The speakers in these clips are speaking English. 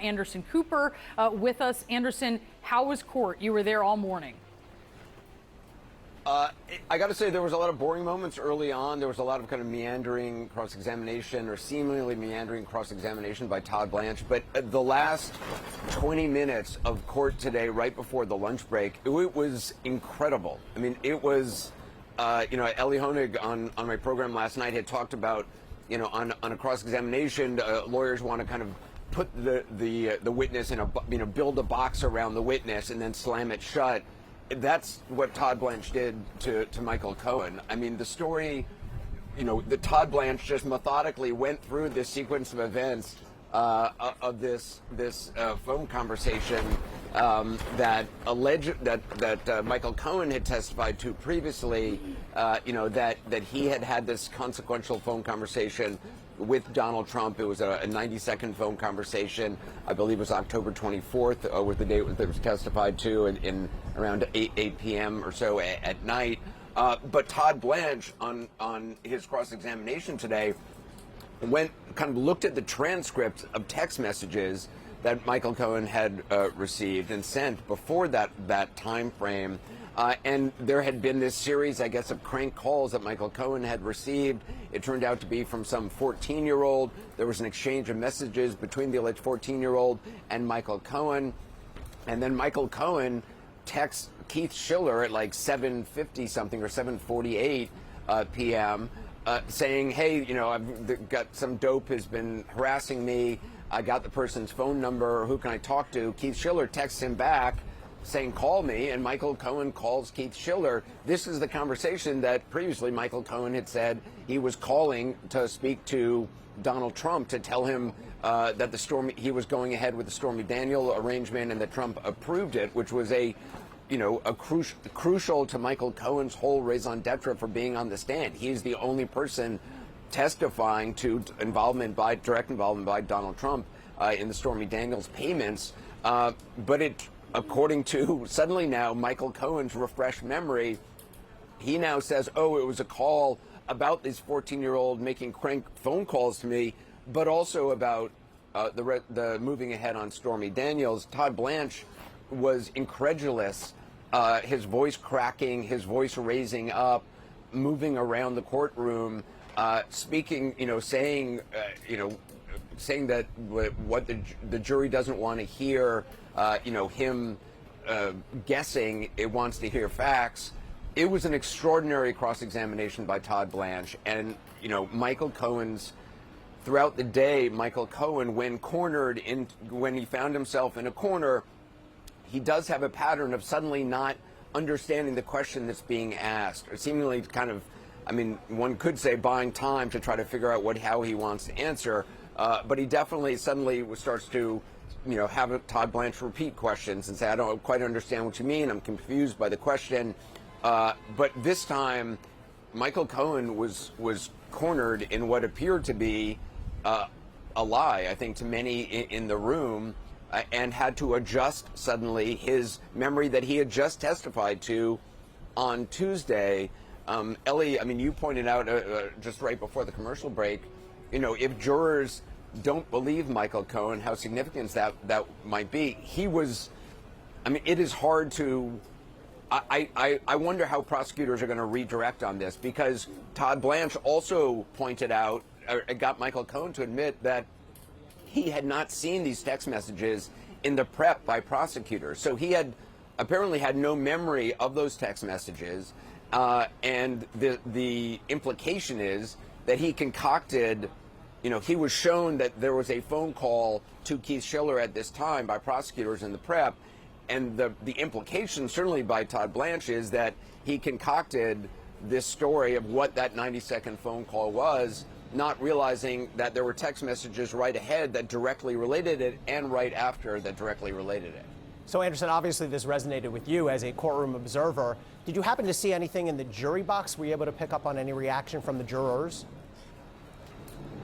Anderson Cooper with us. Anderson, how was court? You were there all morning. I got to say, there was a lot of boring moments early on. There was a lot of kind of meandering cross-examination, or seemingly meandering cross-examination by Todd Blanche. But the last 20 minutes of court today, right before the lunch break, it was incredible. I mean, it was, Ellie Honig on my program last night had talked about, on a cross-examination, lawyers want to kind of put the witness in build a box around the witness and then slam it shut. That's what Todd Blanche did to Michael Cohen. I mean, the story, the Todd Blanche just methodically went through this sequence of events of this phone conversation that Michael Cohen had testified to previously. That he had this consequential phone conversation with Donald Trump. It was a 90-second phone conversation. I believe it was October 24th was the date that was testified to in around 8 p.m. or so at night. But Todd Blanche on his cross-examination today looked at the transcript of text messages that Michael Cohen had received and sent before that time frame. And there had been this series, I guess, of crank calls that Michael Cohen had received. It turned out to be from some 14-year-old. There was an exchange of messages between the alleged 14-year-old and Michael Cohen. And then Michael Cohen texts Keith Schiller at like 7:50 something or 7:48 p.m. Saying, hey, I've got some dope has been harassing me. I got the person's phone number. Who can I talk to? Keith Schiller texts him back saying, call me, and Michael Cohen calls Keith Schiller. This is the conversation that previously Michael Cohen had said he was calling to speak to Donald Trump to tell him that he was going ahead with the Stormy Daniels arrangement and that Trump approved it, which was crucial to Michael Cohen's whole raison d'etre for being on the stand. He's the only person testifying to direct involvement by Donald Trump in the Stormy Daniels payments. According to, suddenly now, Michael Cohen's refreshed memory, he now says, it was a call about this 14-year-old making crank phone calls to me, but also about the moving ahead on Stormy Daniels. Todd Blanche was incredulous, his voice cracking, his voice raising up, moving around the courtroom, speaking, saying that what the jury doesn't want to hear, him guessing, it wants to hear facts. It was an extraordinary cross-examination by Todd Blanche. And, Michael Cohen's, throughout the day, Michael Cohen, when he found himself in a corner, he does have a pattern of suddenly not understanding the question that's being asked, or seemingly one could say buying time to try to figure out how he wants to answer. But he definitely suddenly starts to, have Todd Blanche repeat questions and say, I don't quite understand what you mean. I'm confused by the question. But this time, Michael Cohen was cornered in what appeared to be a lie, I think, to many in the room, and had to adjust suddenly his memory that he had just testified to on Tuesday. Ellie, you pointed out just right before the commercial break, if jurors don't believe Michael Cohen, how significant that might be. It is hard to, I wonder how prosecutors are going to redirect on this, because Todd Blanche also pointed out, or got Michael Cohen to admit that he had not seen these text messages in the prep by prosecutors. So he apparently had no memory of those text messages. And the implication is that he concocted, he was shown that there was a phone call to Keith Schiller at this time by prosecutors in the prep. And the implication, certainly by Todd Blanche, is that he concocted this story of what that 90-second phone call was, not realizing that there were text messages right ahead that directly related it and right after that directly related it. So, Anderson, obviously this resonated with you as a courtroom observer. Did you happen to see anything in the jury box? Were you able to pick up on any reaction from the jurors?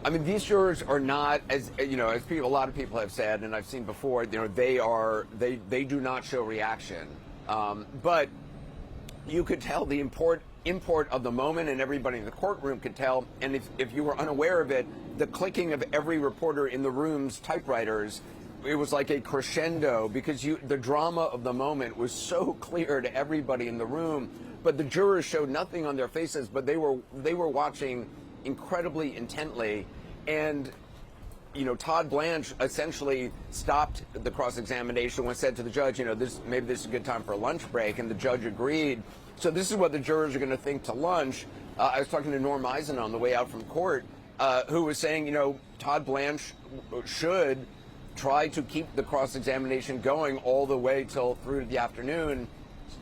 These jurors are not, as a lot of people have said, and I've seen before, they do not show reaction. But you could tell the import of the moment, and everybody in the courtroom could tell. And if you were unaware of it, the clicking of every reporter in the room's typewriters it was like a crescendo because the drama of the moment was so clear to everybody in the room, but the jurors showed nothing on their faces, but they were watching incredibly intently. And Todd Blanche essentially stopped the cross-examination when said to the judge, maybe this is a good time for a lunch break, and the judge agreed. So this is what the jurors are going to think to lunch. I was talking to Norm Eisen on the way out from court, who was saying, Todd Blanche should try to keep the cross-examination going all the way till through the afternoon,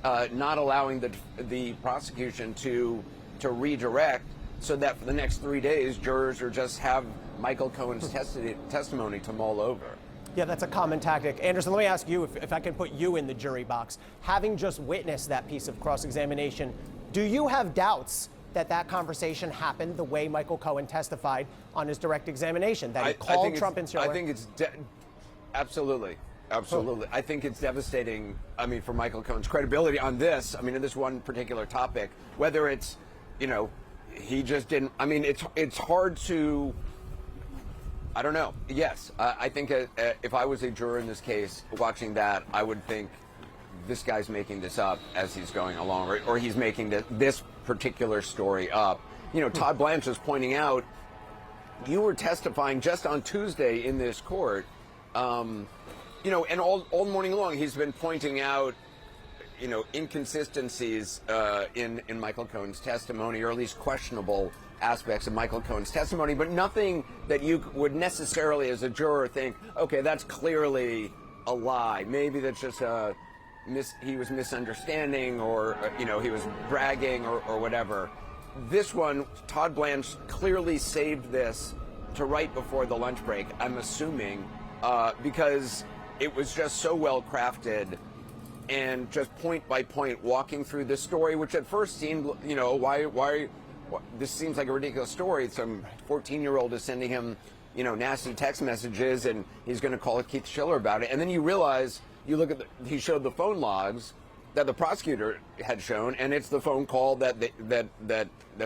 not allowing the prosecution to redirect, so that for the next 3 days, jurors just have Michael Cohen's testimony to mull over. Yeah, that's a common tactic. Anderson, let me ask you, if I can put you in the jury box, having just witnessed that piece of cross-examination, do you have doubts that conversation happened the way Michael Cohen testified on his direct examination, that he called Trump and Schiller? I think it's absolutely. I think it's devastating, for Michael Cohen's credibility on this, in this one particular topic, whether it's, he just didn't, it's hard to, I don't know. Yes, I think if I was a juror in this case watching that, I would think this guy's making this up as he's going along, or he's making this particular story up. Todd Blanche was pointing out, you were testifying just on Tuesday in this court, and all morning long he's been pointing out, inconsistencies in Michael Cohen's testimony, or at least questionable aspects of Michael Cohen's testimony, but nothing that you would necessarily as a juror think, okay, that's clearly a lie. Maybe that's just he was misunderstanding, or he was bragging, or whatever. This one, Todd Blanche clearly saved this to right before the lunch break, I'm assuming, because it was just so well crafted, and just point by point walking through this story, which at first seemed, why this seems like a ridiculous story. Some 14-year-old is sending him, nasty text messages, and he's going to call Keith Schiller about it. And then you realize, you look at he showed the phone logs that the prosecutor had shown, and it's the phone call that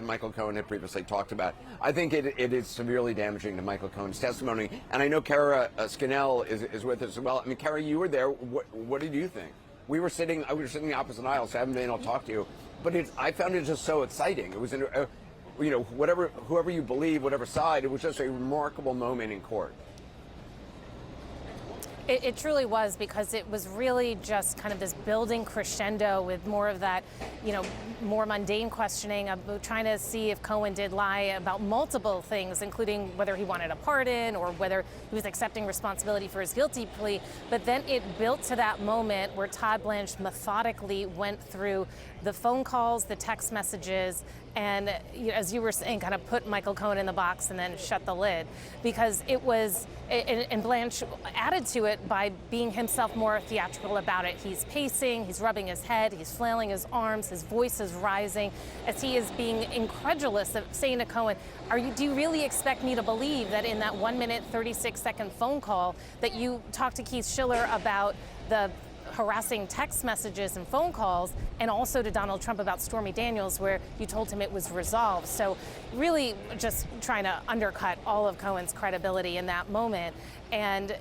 Michael Cohen had previously talked about. I think it is severely damaging to Michael Cohen's testimony. And I know Kara Scannell is with us as well. Kara, you were there. What did you think? I was sitting the opposite aisle, so I haven't been able to talk to you. But I found it just so exciting. It was, whoever you believe, whatever side, it was just a remarkable moment in court. It truly was, because it was really just kind of this building crescendo with more of that, more mundane questioning of trying to see if Cohen did lie about multiple things, including whether he wanted a pardon or whether he was accepting responsibility for his guilty plea. But then it built to that moment where Todd Blanche methodically went through the phone calls, the text messages, and as you were saying, kind of put Michael Cohen in the box and then shut the lid, because it was, and Blanche added to it by being himself more theatrical about it. He's pacing, he's rubbing his head, he's flailing his arms, his voice is rising as he is being incredulous, of saying to Cohen, do you really expect me to believe that in that 1 minute, 36-second phone call that you talked to Keith Schiller about the harassing text messages and phone calls, and also to Donald Trump about Stormy Daniels, where you told him it was resolved? So really just trying to undercut all of Cohen's credibility in that moment. And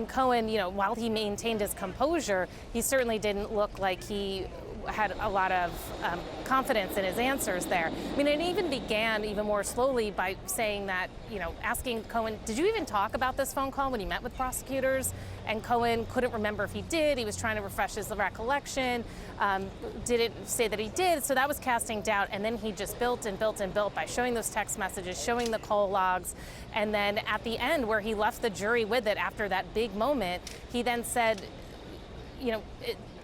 Cohen, while he maintained his composure, he certainly didn't look like he had a lot of confidence in his answers there. It even began even more slowly by saying that, asking Cohen, did you even talk about this phone call when he met with prosecutors? And Cohen couldn't remember if he did. He was trying to refresh his recollection, didn't say that he did. So that was casting doubt. And then he just built and built and built by showing those text messages, showing the call logs. And then at the end, where he left the jury with it after that big moment, he then said,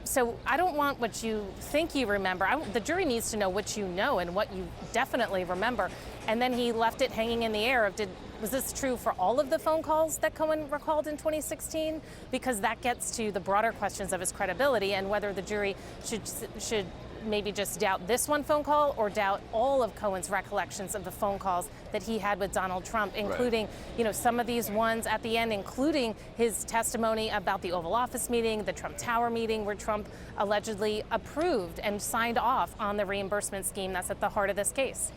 so I don't want what you think you remember. The jury needs to know what you know and what you definitely remember. And then he left it hanging in the air of, was this true for all of the phone calls that Cohen recalled in 2016? Because that gets to the broader questions of his credibility and whether the jury should maybe just doubt this one phone call or doubt all of Cohen's recollections of the phone calls that he had with Donald Trump, including, some of these ones at the end, including his testimony about the Oval Office meeting, the Trump Tower meeting, where Trump allegedly approved and signed off on the reimbursement scheme that's at the heart of this case.